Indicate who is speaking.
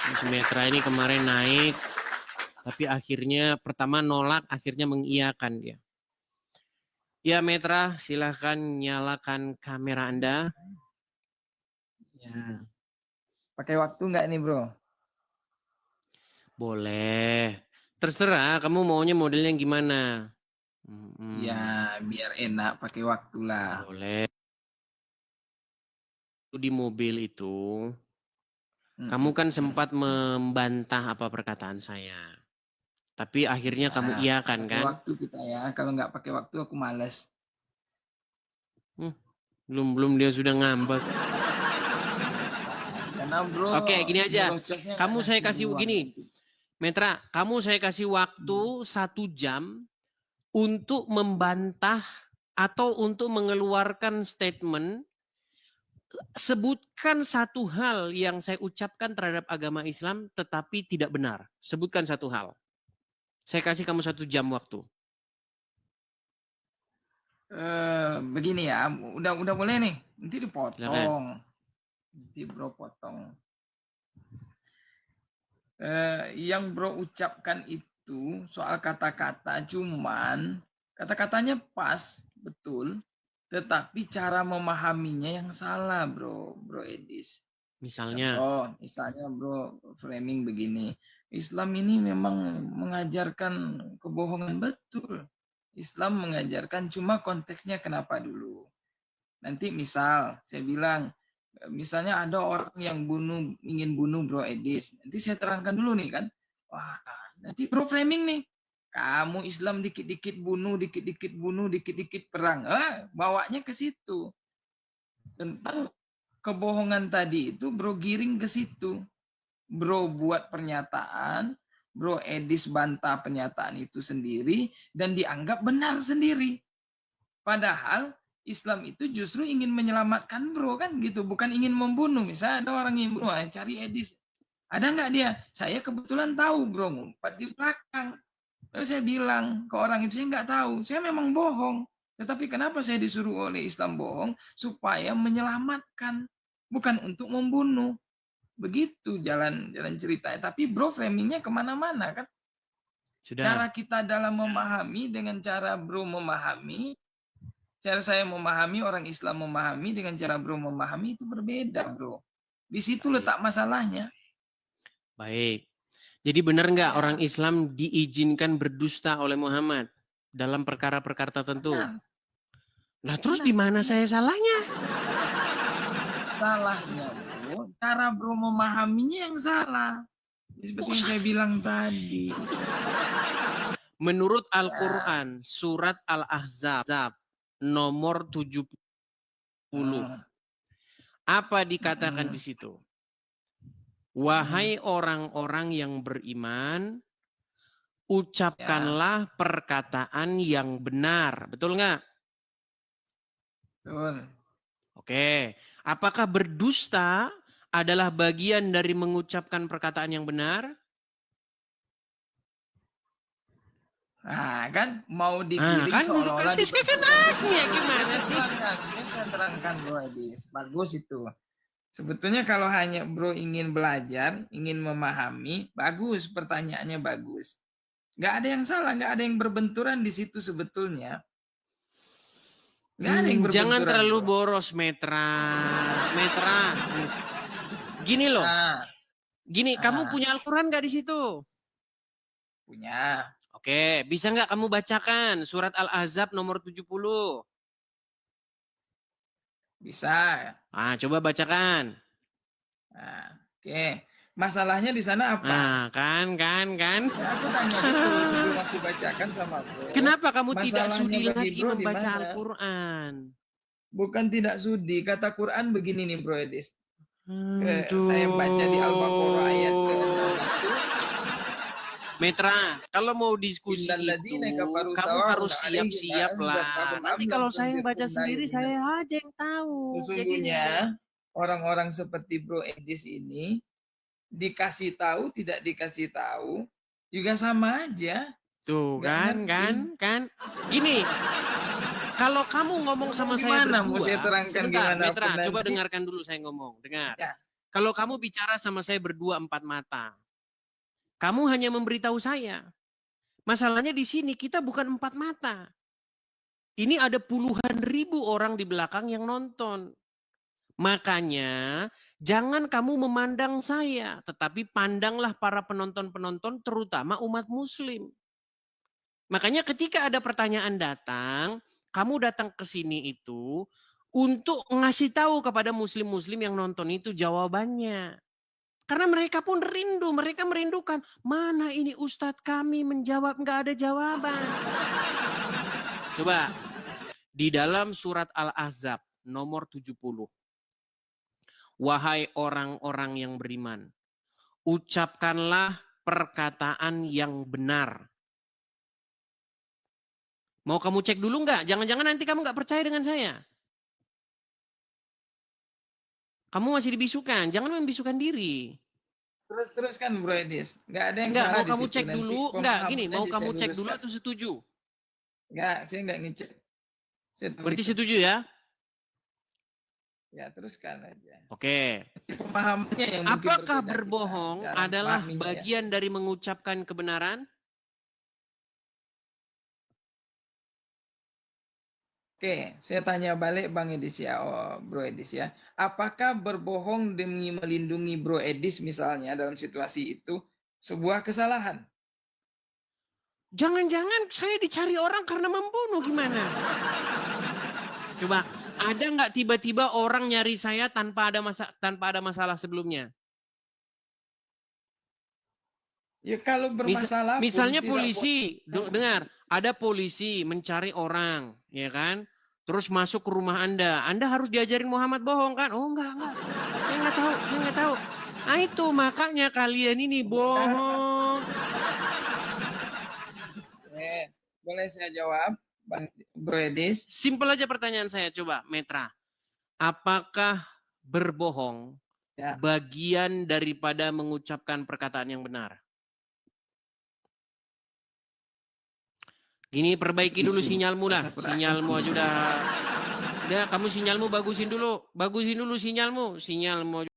Speaker 1: Si Metra ini kemarin naik, tapi akhirnya pertama nolak, akhirnya mengiyakan dia. Ya Metra, silahkan nyalakan kamera Anda.
Speaker 2: Ya. Pakai waktu nggak nih bro?
Speaker 1: Boleh. Terserah, kamu maunya modelnya gimana?
Speaker 2: Ya biar enak pakai waktu lah.
Speaker 1: Boleh. Di mobil itu, kamu kan sempat membantah apa perkataan saya. Tapi akhirnya kamu iyakan
Speaker 2: pakai
Speaker 1: kan?
Speaker 2: waktu kita ya. Kalau nggak pakai waktu aku males.
Speaker 1: Belum dia sudah ngambek.
Speaker 2: Karena bro.
Speaker 1: Oke, gini aja. Kamu saya kasih gini.
Speaker 2: Nanti.
Speaker 1: Metra, kamu saya kasih waktu 1 jam untuk membantah atau untuk mengeluarkan statement. Sebutkan satu hal yang saya ucapkan terhadap agama Islam tetapi tidak benar. Sebutkan satu hal. Saya kasih kamu 1 jam waktu.
Speaker 2: Begini ya, udah boleh nih. Nanti dipotong.
Speaker 1: Silakan.
Speaker 2: Nanti bro potong. Yang bro ucapkan itu soal kata-kata, cuman kata-katanya pas, betul, tetapi cara memahaminya yang salah bro Edis.
Speaker 1: Misalnya?
Speaker 2: Misalnya bro framing begini, Islam ini memang mengajarkan kebohongan, betul. Islam mengajarkan, cuma konteksnya kenapa dulu. Nanti misal saya bilang, misalnya ada orang yang ingin bunuh bro Edis. Nanti saya terangkan dulu nih kan. Wah, nanti bro framing nih. Kamu Islam dikit-dikit bunuh, dikit-dikit bunuh, dikit-dikit perang. Bawanya ke situ. Tentang kebohongan tadi itu bro giring ke situ. Bro buat pernyataan, bro Edis bantah pernyataan itu sendiri dan dianggap benar sendiri. Padahal Islam itu justru ingin menyelamatkan bro kan gitu, bukan ingin membunuh. Misalnya ada orang yang bunuh, cari Edis. Ada nggak dia? Saya kebetulan tahu bro, ngumpet di belakang. Lalu saya bilang ke orang itu, saya nggak tahu, saya memang bohong. Tetapi kenapa saya disuruh oleh Islam bohong? Supaya menyelamatkan, bukan untuk membunuh. Begitu jalan ceritanya. Tapi bro framingnya kemana-mana kan.
Speaker 1: Sudah.
Speaker 2: Cara kita dalam memahami dengan cara bro memahami, cara saya memahami, orang Islam memahami dengan cara bro memahami itu berbeda bro. Di situ letak masalahnya.
Speaker 1: Baik. Jadi benar nggak orang Islam diizinkan berdusta oleh Muhammad dalam perkara-perkara tertentu?
Speaker 2: Benar.
Speaker 1: Nah terus di mana saya salahnya?
Speaker 2: Salahnya bro, cara bro memahaminya yang salah. Seperti yang saya bilang tadi.
Speaker 1: Menurut Al-Quran, surat Al-Ahzab, nomor 70. Apa dikatakan di situ? Wahai orang-orang yang beriman, ucapkanlah perkataan yang benar. Betul nggak?
Speaker 2: Betul.
Speaker 1: Oke. Apakah berdusta adalah bagian dari mengucapkan perkataan yang benar?
Speaker 2: Nah, kan mau digiring
Speaker 1: kan
Speaker 2: seolah-olah
Speaker 1: saya kan gimana sih?
Speaker 2: Saya terangkan bro Edis, bagus itu. Sebetulnya kalau hanya bro ingin belajar, ingin memahami, bagus, pertanyaannya bagus. Nggak ada yang salah, nggak ada yang berbenturan di situ sebetulnya. Nggak ada yang berbenturan.
Speaker 1: Jangan terlalu boros, Metra. Gini loh. Gini, kamu punya Al-Quran nggak di situ?
Speaker 2: Punya.
Speaker 1: Oke, bisa nggak kamu bacakan surat Al-Ahzab nomor 70?
Speaker 2: Bisa.
Speaker 1: Coba bacakan.
Speaker 2: Oke. Masalahnya di sana apa?
Speaker 1: Kan.
Speaker 2: Ya, aku tanya dulu sebelum aku bacakan sama bro.
Speaker 1: Kenapa kamu tidak sudi lagi membaca Al-Quran?
Speaker 2: Bukan tidak sudi. Kata Quran begini nih bro Edis. Saya baca di Al-Baqarah ayat ke-6 itu.
Speaker 1: Metra, kalau mau diskusi itu, kamu harus siap-siap lah. Nanti kalau saya yang baca sendiri, saya aja yang tahu.
Speaker 2: Sesungguhnya orang-orang seperti Bro Edis ini dikasih tahu, tidak dikasih tahu, juga sama aja.
Speaker 1: Tuh kan. Gini, kalau kamu ngomong sama saya berdua,
Speaker 2: mau saya terangkan
Speaker 1: sebentar,
Speaker 2: gimana
Speaker 1: Metra, coba dengarkan dulu saya ngomong. Dengar.
Speaker 2: Ya.
Speaker 1: Kalau kamu bicara sama saya berdua empat mata, kamu hanya memberitahu saya. Masalahnya di sini kita bukan empat mata. Ini ada puluhan ribu orang di belakang yang nonton. Makanya jangan kamu memandang saya, tetapi pandanglah para penonton-penonton terutama umat muslim. Makanya ketika ada pertanyaan datang, kamu datang ke sini itu untuk ngasih tahu kepada muslim-muslim yang nonton itu jawabannya. Karena mereka pun rindu, mereka merindukan. Mana ini ustadz kami menjawab, nggak ada jawaban. Coba, di dalam surat Al-Ahzab nomor 70. Wahai orang-orang yang beriman, ucapkanlah perkataan yang benar. Mau kamu cek dulu nggak? Jangan-jangan nanti kamu nggak percaya dengan saya. Kamu masih dibisukan, jangan membisukan diri.
Speaker 2: Terus kan Bro Edis, nggak ada yang
Speaker 1: Enggak,
Speaker 2: salah
Speaker 1: mau
Speaker 2: di
Speaker 1: kamu
Speaker 2: situ.
Speaker 1: cek
Speaker 2: Nanti
Speaker 1: dulu, enggak gini,
Speaker 2: pemahamannya
Speaker 1: mau
Speaker 2: bisa
Speaker 1: kamu cek dulu
Speaker 2: diluruskan.
Speaker 1: atau setuju?
Speaker 2: Enggak, saya nggak ngecek. Saya tahu
Speaker 1: Berarti
Speaker 2: itu.
Speaker 1: setuju ya?
Speaker 2: Ya teruskan aja.
Speaker 1: Oke.
Speaker 2: Pemahamannya yang mungkin
Speaker 1: Apakah
Speaker 2: berbeda
Speaker 1: berbohong
Speaker 2: kita, cara
Speaker 1: adalah
Speaker 2: memahaminya ya.
Speaker 1: bagian dari mengucapkan kebenaran?
Speaker 2: Oke, saya tanya balik Bang Edis ya, Bro Edis ya. Apakah berbohong demi melindungi Bro Edis misalnya dalam situasi itu sebuah kesalahan?
Speaker 1: Jangan-jangan saya dicari orang karena membunuh gimana? Coba, ada nggak tiba-tiba orang nyari saya tanpa ada masalah sebelumnya?
Speaker 2: Ya kalau bermasalah
Speaker 1: Misalnya
Speaker 2: pun
Speaker 1: polisi, dengar, ada polisi mencari orang, ya kan? Terus masuk ke rumah Anda harus diajarin Muhammad bohong kan? Oh enggak. Saya nggak tahu. Nah itu makanya kalian ini bohong.
Speaker 2: Yes. Boleh saya jawab, Bang Bro Edis?
Speaker 1: Simpel aja pertanyaan saya, coba Metra. Apakah berbohong
Speaker 2: Ya.
Speaker 1: bagian daripada mengucapkan perkataan yang benar? Gini, perbaiki dulu sinyalmu lah. Sinyalmu aja udah kamu sinyalmu bagusin dulu. Bagusin dulu sinyalmu. Sinyalmu